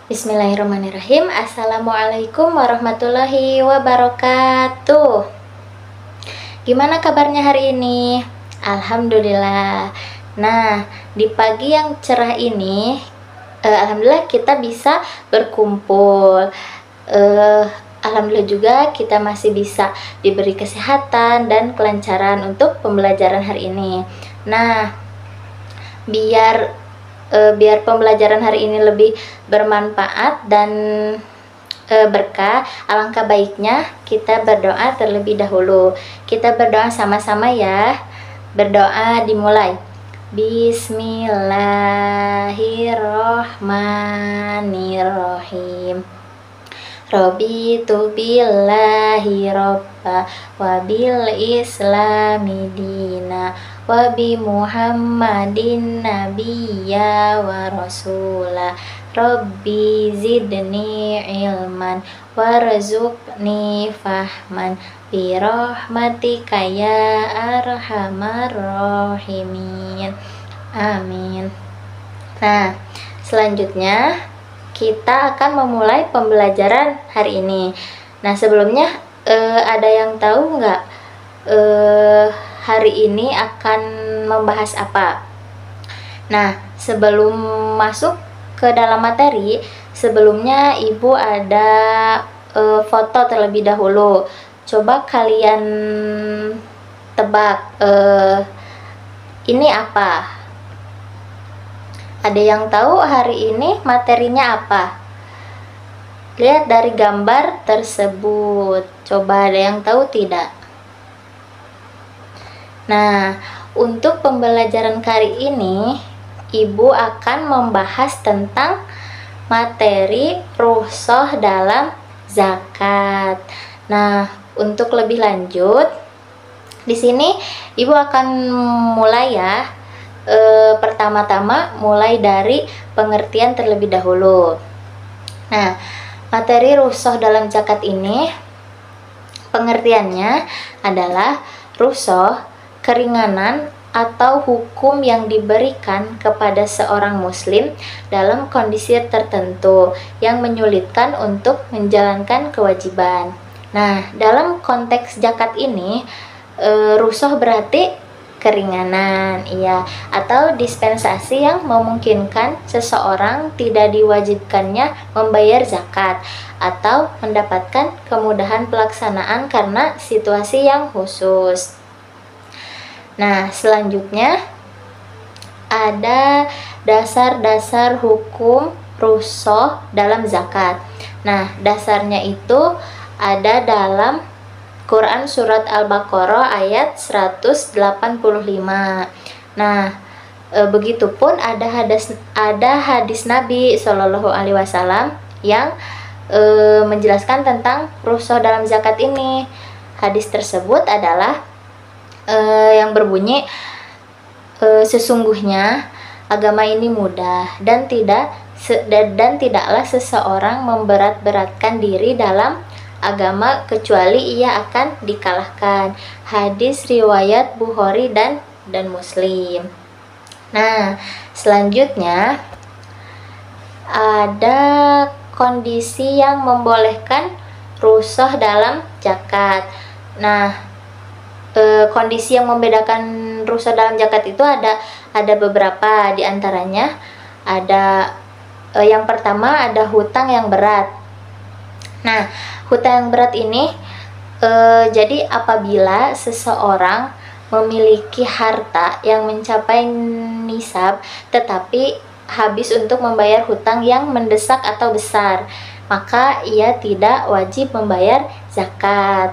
Bismillahirrahmanirrahim. Assalamualaikum warahmatullahi wabarakatuh. Gimana kabarnya hari ini? Alhamdulillah. Nah, di pagi yang cerah ini, alhamdulillah kita bisa berkumpul. Eh, Alhamdulillah juga kita masih bisa diberi kesehatan dan kelancaran untuk pembelajaran hari ini. Nah, biar pembelajaran hari ini lebih bermanfaat dan berkah, alangkah baiknya kita berdoa terlebih dahulu. Kita berdoa sama-sama ya. Berdoa dimulai. Bismillahirrohmanirrohim. Raditu billahi robba wa bil islami dina wa bi muhammadin nabiyya wa rasula. Rabbi zidni ilman warzuqni fahman bi rahmatika ya arhamar rahimin. Amin. Nah, selanjutnya kita akan memulai pembelajaran hari ini. Nah, sebelumnya ada yang tahu nggak hari ini akan membahas apa? Nah, sebelum masuk ke dalam materi, sebelumnya Ibu ada foto terlebih dahulu. Coba kalian tebak ini apa? Ada yang tahu hari ini materinya apa? Lihat dari gambar tersebut. Coba ada yang tahu tidak? Nah, untuk pembelajaran kali ini, Ibu akan membahas tentang materi rukhsah dalam zakat. Nah, untuk lebih lanjut, di sini Ibu akan mulai ya. Pertama-tama mulai dari pengertian terlebih dahulu. Nah, materi rukhsah dalam zakat ini pengertiannya adalah rukhsah, keringanan atau hukum yang diberikan kepada seorang muslim dalam kondisi tertentu yang menyulitkan untuk menjalankan kewajiban. Nah, dalam konteks zakat ini rukhsah berarti keringanan, iya, atau dispensasi yang memungkinkan seseorang tidak diwajibkannya membayar zakat atau mendapatkan kemudahan pelaksanaan karena situasi yang khusus. Nah, selanjutnya ada dasar-dasar hukum rukhsah dalam zakat. Nah, dasarnya itu ada dalam Quran Surat Al-Baqarah ayat 185. Nah, begitupun ada hadis Nabi Shallallahu Alaihi Wasallam yang menjelaskan tentang rukhsah dalam zakat ini. Hadis tersebut adalah yang berbunyi, sesungguhnya agama ini mudah dan tidaklah seseorang memberat-beratkan diri dalam agama kecuali ia akan dikalahkan. Hadis riwayat Bukhari dan Muslim. Nah, selanjutnya ada kondisi yang membolehkan rukhsah dalam zakat. Nah, kondisi yang membedakan rukhsah dalam zakat itu ada beberapa, di antaranya ada yang pertama ada hutang yang berat. Nah, hutang yang berat ini jadi apabila seseorang memiliki harta yang mencapai nisab tetapi habis untuk membayar hutang yang mendesak atau besar, maka ia tidak wajib membayar zakat.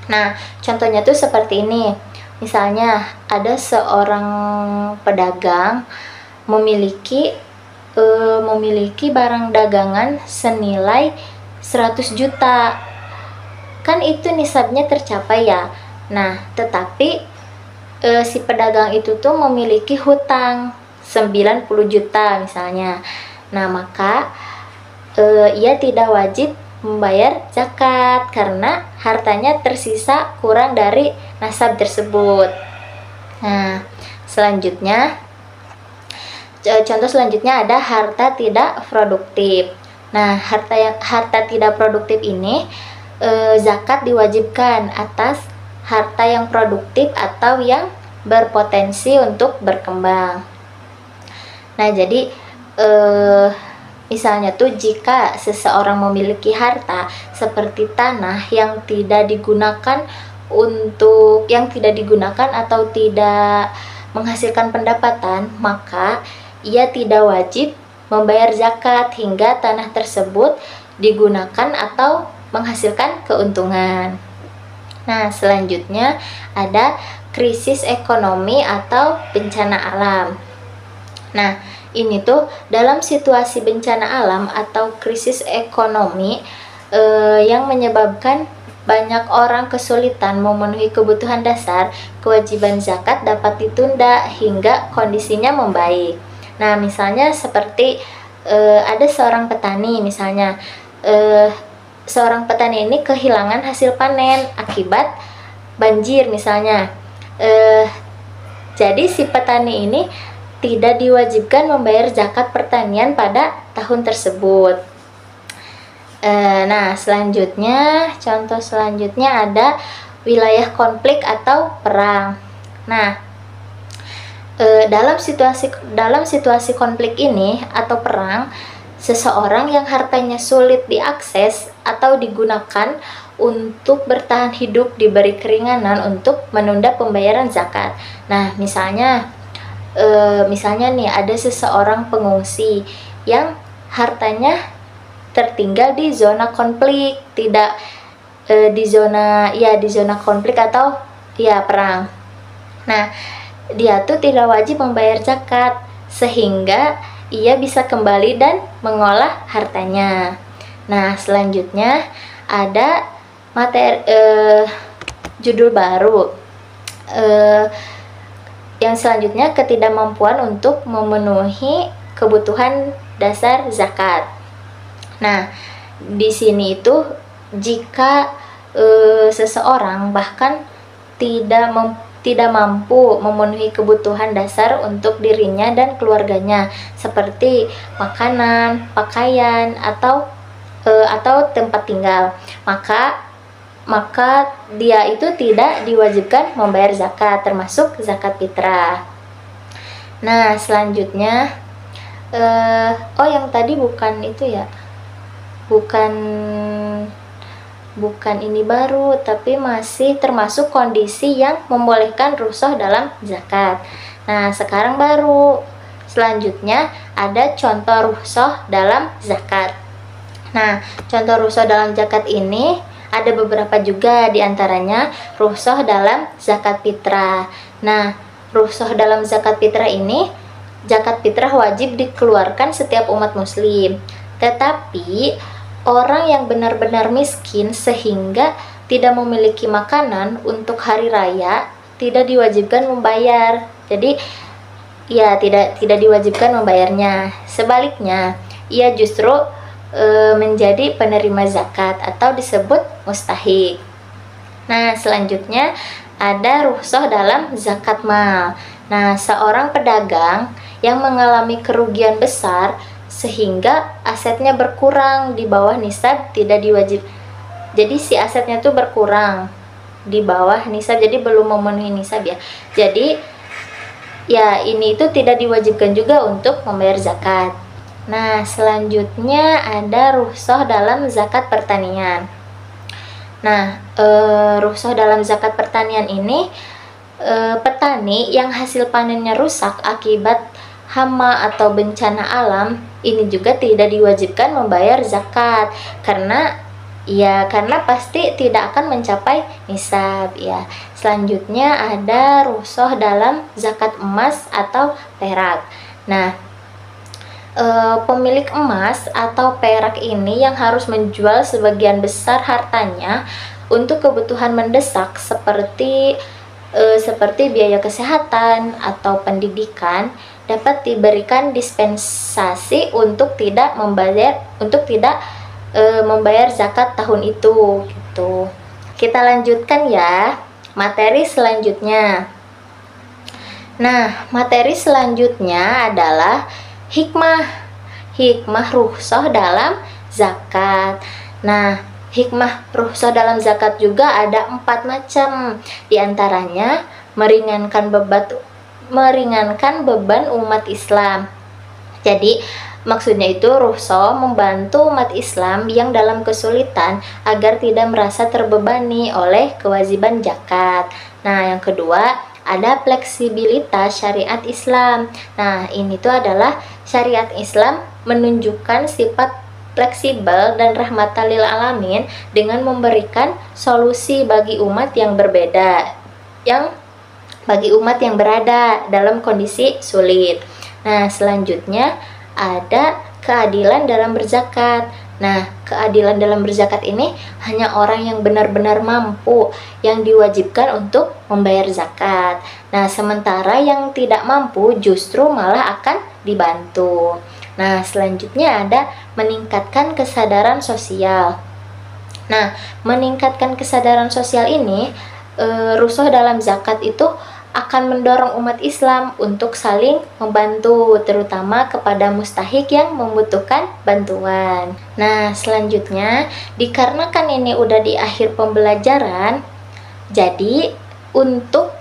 Nah, contohnya tuh seperti ini. Misalnya ada seorang pedagang memiliki barang dagangan senilai 100 juta. Kan itu nisabnya tercapai ya. Nah, tetapi si pedagang itu tuh memiliki hutang 90 juta misalnya. Nah, maka ia tidak wajib membayar zakat karena hartanya tersisa kurang dari nasab tersebut. Nah, selanjutnya Contoh selanjutnya ada harta tidak produktif. Nah, harta tidak produktif ini zakat diwajibkan atas harta yang produktif atau yang berpotensi untuk berkembang. Nah, jadi misalnya tuh jika seseorang memiliki harta seperti tanah yang tidak digunakan atau tidak menghasilkan pendapatan, maka ia tidak wajib membayar zakat hingga tanah tersebut digunakan atau menghasilkan keuntungan. Nah, selanjutnya ada krisis ekonomi atau bencana alam. Nah, ini tuh dalam situasi bencana alam atau krisis ekonomi yang menyebabkan banyak orang kesulitan memenuhi kebutuhan dasar, kewajiban zakat dapat ditunda hingga kondisinya membaik. Nah, misalnya seperti ada seorang petani, misalnya seorang petani ini kehilangan hasil panen akibat banjir misalnya. Jadi si petani ini tidak diwajibkan membayar zakat pertanian pada tahun tersebut. Nah, contoh selanjutnya ada wilayah konflik atau perang. Nah, dalam situasi konflik ini atau perang, seseorang yang hartanya sulit diakses atau digunakan untuk bertahan hidup diberi keringanan untuk menunda pembayaran zakat. Nah, misalnya nih ada seseorang pengungsi yang hartanya tertinggal di zona konflik, tidak di zona konflik atau perang. Nah, dia tuh tidak wajib membayar zakat sehingga ia bisa kembali dan mengolah hartanya. Nah, selanjutnya ada judul baru. Yang selanjutnya ketidakmampuan untuk memenuhi kebutuhan dasar zakat. Nah, di sini itu jika seseorang bahkan tidak mampu memenuhi kebutuhan dasar untuk dirinya dan keluarganya seperti makanan, pakaian atau tempat tinggal, maka dia itu tidak diwajibkan membayar zakat, termasuk zakat fitrah. Nah, selanjutnya yang tadi bukan itu ya, bukan ini baru, tapi masih termasuk kondisi yang membolehkan rukhsah dalam zakat. Nah, sekarang baru selanjutnya ada contoh rukhsah dalam zakat. Nah, contoh rukhsah dalam zakat ini ada beberapa juga, diantaranya rukhsah dalam zakat fitrah. Nah, rukhsah dalam zakat fitrah ini, zakat fitrah wajib dikeluarkan setiap umat muslim. Tetapi orang yang benar-benar miskin sehingga tidak memiliki makanan untuk hari raya tidak diwajibkan membayar. Jadi tidak diwajibkan membayarnya. Sebaliknya, ia justru menjadi penerima zakat atau disebut mustahik. Nah, selanjutnya ada rukhsah dalam zakat mal. Nah, seorang pedagang yang mengalami kerugian besar sehingga asetnya berkurang di bawah nisab tidak diwajib. Jadi si asetnya tuh berkurang di bawah nisab, jadi belum memenuhi nisab ya. Jadi ini itu tidak diwajibkan juga untuk membayar zakat. Nah, selanjutnya ada rukhsah dalam zakat pertanian. Nah, rukhsah dalam zakat pertanian ini petani yang hasil panennya rusak akibat hama atau bencana alam ini juga tidak diwajibkan membayar zakat karena pasti tidak akan mencapai nisab ya. Selanjutnya ada rukhsah dalam zakat emas atau perak. Nah, pemilik emas atau perak ini yang harus menjual sebagian besar hartanya untuk kebutuhan mendesak seperti biaya kesehatan atau pendidikan dapat diberikan dispensasi untuk tidak membayar zakat tahun itu gitu. Kita lanjutkan ya materi selanjutnya. Nah, materi selanjutnya adalah hikmah. Hikmah rukhsah dalam zakat. Nah, hikmah rukhsah dalam zakat juga ada 4 macam. Di antaranya meringankan beban umat Islam. Jadi, maksudnya itu rukhsah membantu umat Islam yang dalam kesulitan agar tidak merasa terbebani oleh kewajiban zakat. Nah, yang kedua, ada fleksibilitas syariat Islam. Nah, ini tuh adalah syariat Islam menunjukkan sifat fleksibel dan rahmatan lil alamin dengan memberikan solusi bagi umat yang berbeda, bagi umat yang berada dalam kondisi sulit. Nah, selanjutnya ada keadilan dalam berzakat. Nah, keadilan dalam berzakat ini hanya orang yang benar-benar mampu yang diwajibkan untuk membayar zakat. Nah, sementara yang tidak mampu justru malah akan dibantu. Nah, selanjutnya ada meningkatkan kesadaran sosial. Nah, meningkatkan kesadaran sosial ini, rukhsah dalam zakat itu akan mendorong umat Islam untuk saling membantu, terutama kepada mustahik yang membutuhkan bantuan. Nah, selanjutnya, dikarenakan ini udah di akhir pembelajaran, jadi untuk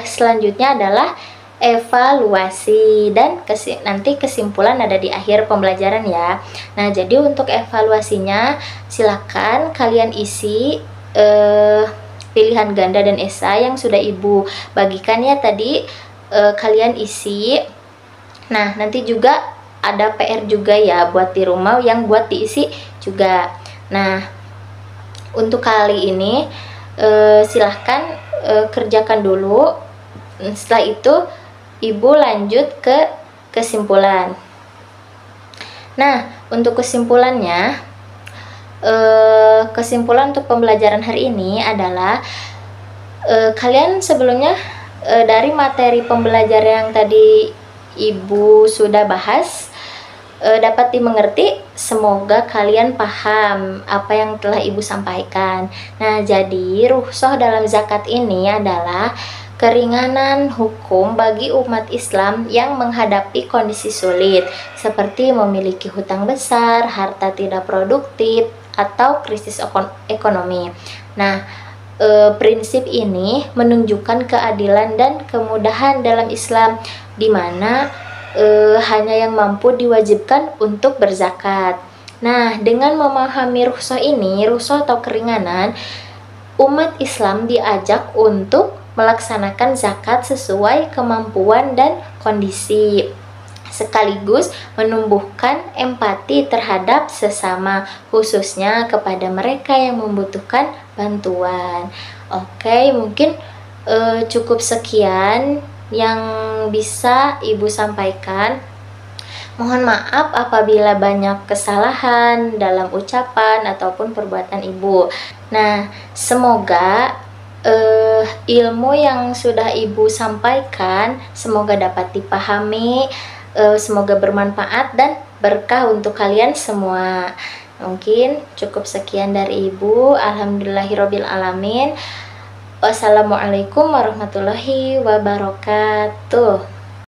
selanjutnya adalah evaluasi dan nanti kesimpulan ada di akhir pembelajaran ya. Nah, jadi untuk evaluasinya silakan kalian isi pilihan ganda dan esai yang sudah ibu bagikan ya tadi, kalian isi. Nah, nanti juga ada PR juga ya buat di rumah yang buat diisi juga. Nah, untuk kali ini silahkan kerjakan dulu. Setelah itu ibu lanjut ke kesimpulan. Nah, untuk kesimpulannya, kesimpulan untuk pembelajaran hari ini adalah kalian sebelumnya dari materi pembelajaran yang tadi ibu sudah bahas dapat dimengerti. Semoga kalian paham apa yang telah ibu sampaikan. Nah, jadi rukhsah dalam zakat ini adalah keringanan hukum bagi umat Islam yang menghadapi kondisi sulit seperti memiliki hutang besar, harta tidak produktif, atau krisis ekonomi. Nah, prinsip ini menunjukkan keadilan dan kemudahan dalam Islam, di mana hanya yang mampu diwajibkan untuk berzakat. Nah, dengan memahami rukhsah ini, rukhsah atau keringanan, umat Islam diajak untuk melaksanakan zakat sesuai kemampuan dan kondisi, sekaligus menumbuhkan empati terhadap sesama, khususnya kepada mereka yang membutuhkan bantuan. Oke, mungkin cukup sekian yang bisa ibu sampaikan. Mohon maaf apabila banyak kesalahan dalam ucapan ataupun perbuatan ibu. Nah, semoga ilmu yang sudah ibu sampaikan semoga dapat dipahami, semoga bermanfaat dan berkah untuk kalian semua. Mungkin cukup sekian dari ibu. Alhamdulillahirabbil alamin. Wassalamualaikum warahmatullahi wabarakatuh.